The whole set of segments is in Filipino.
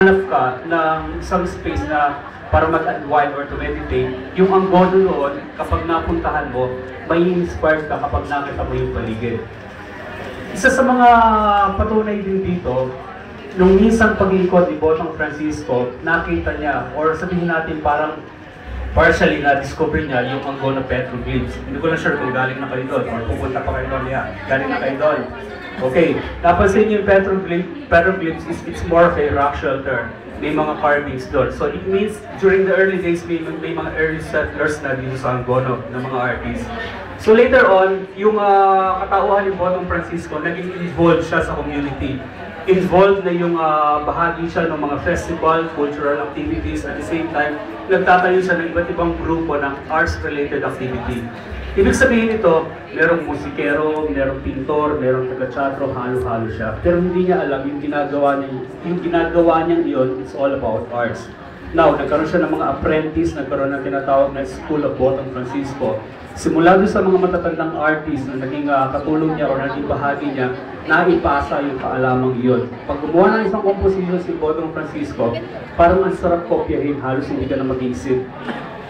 maghanap ka ng some space na para mag-unwind or to meditate, yung Angono doon, kapag napuntahan mo, may inspired ka kapag nakita mo yung paligid. Isa sa mga patunay din dito, nung minsan pag-iikot ni Botong Francisco, nakita niya, or sabihin natin parang partially na-discover niya yung Angono petroglyphs. Hindi ko na sure kung galing na kayo doon or pupunta pa kayo doon niya. Galing na kayo doon. Okay, napansin yung petroglyphs it's more of a rock shelter. May mga carvings doon. So it means during the early days, may mga early settlers na dito sa Angono ng mga artists. So later on, yung katauhan ni Botong Francisco, naging involved siya sa community. Involved na yung bahagi siya ng mga festival, cultural activities, at the same time, nagtatayo siya ng iba't ibang grupo ng arts-related activity. Ibig sabihin nito, merong musikero, merong pintor, merong taga-teatro, halo-halo siya. Pero hindi niya alam yung ginagawa niya iyon, it's all about arts. Now, nagkaroon siya ng mga apprentice, nagkaroon ng tinatawag na School of Botong Francisco. Simula doon sa mga matatandang artist na naging katulong niya o naging bahagi niya, naipasa yung kaalamang iyon. Pag gumawa ng isang composition si Botong Francisco, parang ang sarap kopyahin, halos hindi ka na mag-iisip.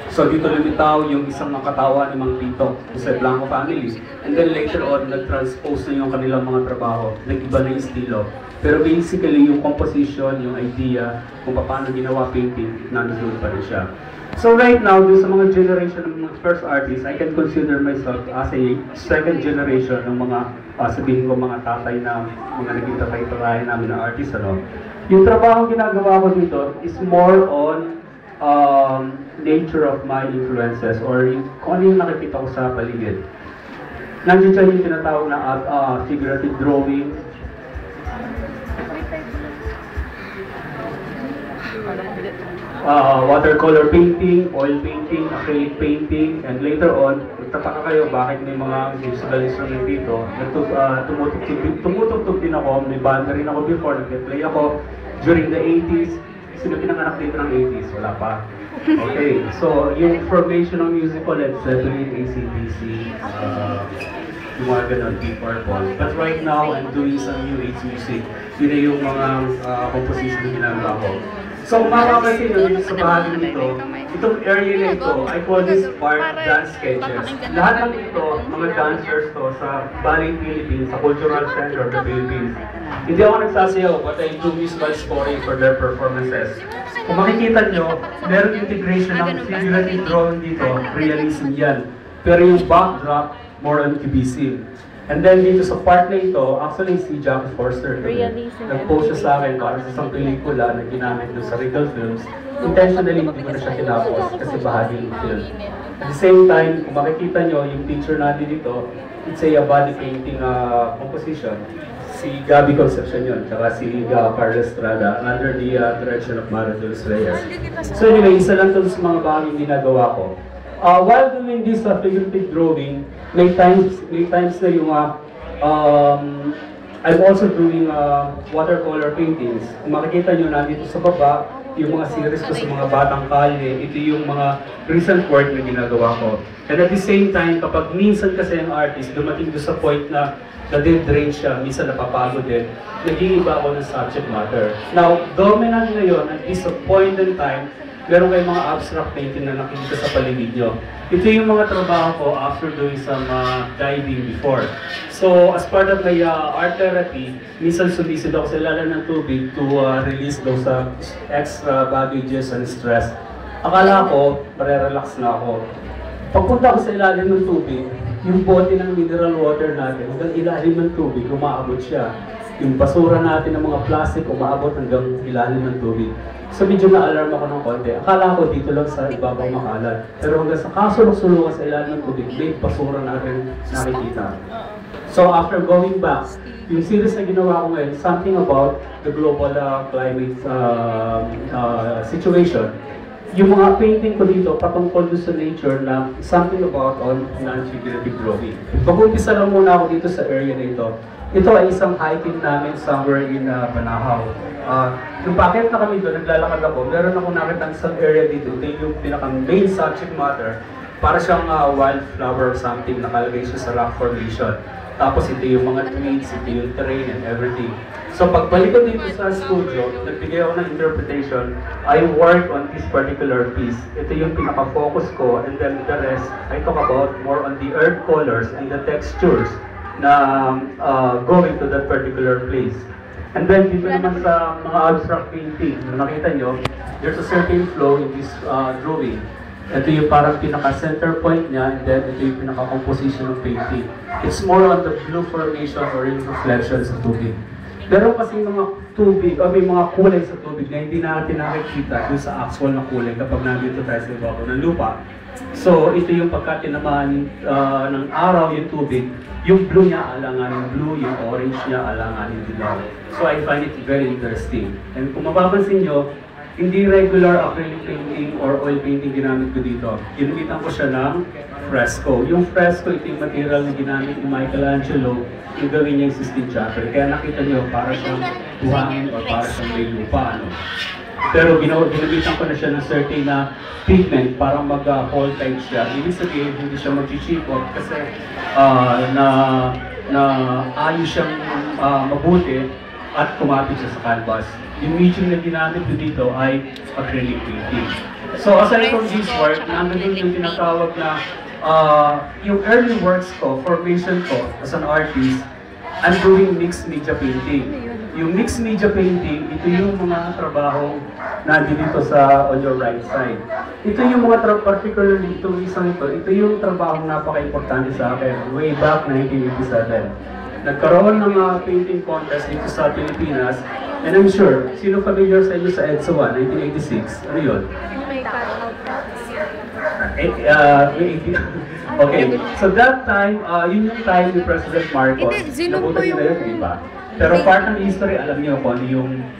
So dito lumitaw yung isang nakatawa ni Mang Tito sa Blanco family. And then later on, nag-transpose na yung kanilang mga trabaho. Nag-iba na yung estilo. Pero basically, yung composition, yung idea, kung paano ginawa painting, nandun pa rin siya. So right now, dun sa mga generation ng mga first artists, I can consider myself as a second generation ng mga, sabihin ko, mga tatay na, mga naging tatay-tatay namin na artist. Ano? Yung trabaho ginagawa ko dito is more on nature of my influences or kung ano yung nakikita ko sa paligid. Nandiyan siya yung tinatawag na figurative drawing, watercolor painting, oil painting, acrylic painting, and later on, magtataka kayo bakit may mga musical instrument dito. Tumutugtog din ako, may banda rin ako before, nag-play ako during the 80s. Sino pinanganak dito ng 80s? Wala pa. Okay, so yung formation ng musical, Led Zeppelin, AC/DC, yung mga ganun, Deep Purple. But right now, I'm doing some new age music. Yun na yung mga composition na ginagawa ko. So kung makapansin nyo sa bahagi nito, itong area na ito, I call this park dance sketches. Lahat ng ito, mga dancers to sa Ballet Philippines, sa Cultural Center of the Philippines. Hindi ako nagsasayaw, but I do musical scoring for their performances. Kung makikita nyo, meron integration ng figurative drawing dito, realism yan. Pero yung backdrop, more on cubism. And then dito sa part na ito, actually si Jackie Forster nag-post siya sa akin para sa isang pelikula na ginamit doon sa Regal Films. Intentionally, hindi ko na siya kinapos kasi bahagi ng film. At the same time, kung makikita nyo, yung picture natin dito, it's a body painting composition. Si Gabby Concepcion yun, tsaka si Carlos Estrada under the direction of Maradol Reyes. So anyway, isa lang ito sa mga bagay ginagawa ko. While doing this figurative drawing, may times na yung I'm also doing watercolor paintings. Kung makikita nyo nandito sa baba, yung mga series ko sa mga batang kalye, ito yung mga recent work na ginagawa ko. And at the same time, kapag minsan kasi ang artist dumating doon sa point na na-drain siya, minsan napapagod din, nag-iiba ako ng subject matter. Now, dominant ngayon, at this point in time, meron kayong mga abstract painting na nakikita sa paligid nyo. Ito yung mga trabaho ko after doing some diving before. So, as part of my art therapy, minsan sumisid ako sa ilalim ng tubig to release those extra baggages and stress. Akala ko, marerelax na ako. Pagpunta ko sa ilalim ng tubig, yung bote ng mineral water natin, hanggang ilalim ng tubig, umaabot siya. Yung basura natin ng mga plastic, umaabot hanggang ilalim ng tubig. So medyo na-alarm ako ng konti. Akala ko dito lang sa ibabaw makalat. Pero hanggang sa kasulok-sulukan sa ilalim ng tubig, may basura natin nakikita. So after going back, yung series na ginawa ko ngayon, something about the global climate situation. Yung mga painting ko dito, patungkol sa nature na something about on non-figurative drawing. Pag-umpisa lang muna ako dito sa area na ito. Ito ay isang hiking namin somewhere in Banahaw. Nung packet na kami doon, naglalakad ako, meron ako nakita isang area dito. Ito yung pinaka-main subject matter. Para siyang wildflower or something, nakalagay siya sa rock formation. Tapos ito yung mga trees, ito yung terrain and everything. So pagbalik ko dito sa studio, nagbigay ako ng interpretation. I work on this particular piece. Ito yung pinaka-focus ko, and then the rest, I talk about more on the earth colors and the textures na going to that particular place. And then dito naman sa mga abstract painting, na nakita nyo, there's a certain flow in this drawing. Ito yung parang pinaka-center point niya, and then ito yung pinaka-composition ng painting. It's more on the blue formation or yung reflections sa tubig. Meron kasi mga tubig, o may mga kulay sa tubig na hindi natin nakikita dun sa actual na kulay kapag nandito tayo sa ibabaw ng lupa. So, ito yung pagkatinamaan ng araw yung tubig, yung blue niya alanganin blue, yung orange niya alanganin dilaw. So, I find it very interesting. And kung mapapansin nyo, hindi regular acrylic painting or oil painting ginamit ko dito. Ginamitan ko siya ng fresco. Yung fresco, ito yung material na ginamit ni Michelangelo yung gawin niya yung Sistine Chapel. Kaya nakita niyo, para siyang buhangin o para siyang may lupa. Ano? Pero ginamitan ko na siya ng certain na pigment para mag-hold tight siya. Ibig sabihin, hindi siya mag-chip off kasi ayos siyang mabuti at kumapit siya sa canvas. Yung medium na ginamit ko dito ay acrylic painting. So aside from this work, nandun yung tinatawag na yung early works ko, formation ko as an artist, I'm doing mixed media painting. Yung mixed media painting, ito yung mga trabaho na dito sa on your right side. Ito yung mga particularly itong isang ito yung trabaho napaka-importante sa akin way back 1987. Nagkaroon ng painting contest dito sa Pilipinas, and I'm sure, sino familiar sa inyo sa EDSA 1, 1986? Ano yun? Okay, so that time, yun yung time ni President Marcos. Nabutan nyo na yun, di ba? Pero part ng history, alam niyo kung ano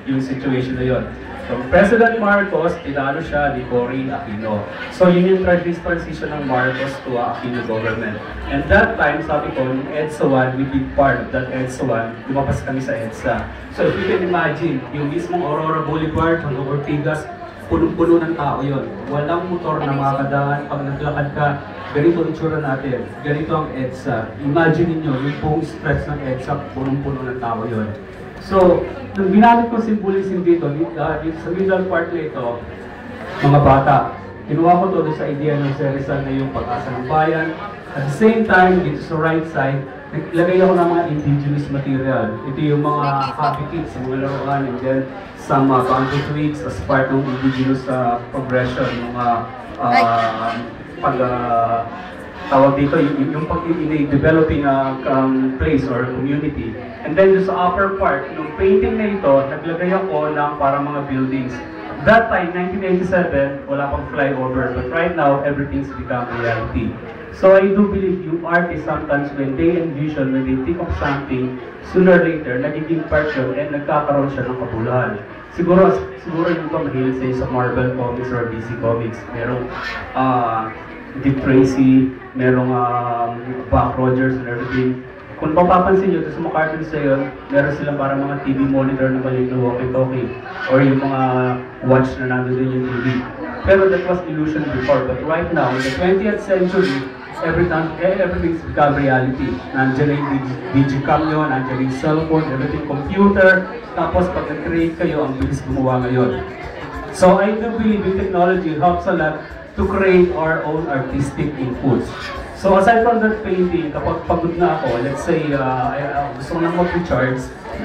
yung situation na yun. So, President Marcos, tinalo siya ni Cory Aquino. So, yun yung transition ng Marcos to Aquino government. And that time, sabi ko, yung EDSA 1, we did part of that EDSA 1, lumabas kami sa EDSA. So, if you can imagine, yung mismong Aurora Boulevard, hanggang Ortigas, punong-puno ng tao yun. Walang motor na makakadaan. Pag naglakad ka, ganito ang itsura natin. Ganito ang EDSA. Imagine niyo yung buong stretch ng EDSA, punong-puno ng tao yun. So, nung ginamit ko symbolism dito sa middle part na ito, mga bata, kinuha ko to sa idea ng Serizal na yung pag-asa ng bayan. At the same time, dito sa right side, naglagay ako ng mga indigenous material. Ito yung mga happy kits, mga laruan, and then some bamboo twigs as part ng indigenous progression, mga tawag dito, yung pag-developing place or community. And then sa upper part, yung painting na ito, naglagay ako ng para mga buildings. That time, 1987, wala pang flyover, but right now, everything's become reality. So I do believe yung artists sometimes when they envision, when they think of something, sooner or later, nagiging part yun and nagkakaroon siya ng kabuluhan. Siguro yung ito mahilig sa'yo sa Marvel Comics or DC Comics. Merong Dick Tracy, merong Buck Rogers and everything. Kung mapapansin nyo, sa mga cartoons na yun, meron silang parang mga TV monitor na maliit na walkie-talkie or yung mga watch na nandun din yung TV. Pero that was illusion before, but right now, in the 20th century, everything's become reality. Nandiyan na yung digicam nyo, nandiyan yung cellphone, everything computer, tapos pag nag-create kayo, ang bilis gumawa ngayon. So I do believe in technology helps a lot to create our own artistic inputs. So aside from that painting, kapag pagod na ako, let's say gusto ko nang mag-recharge,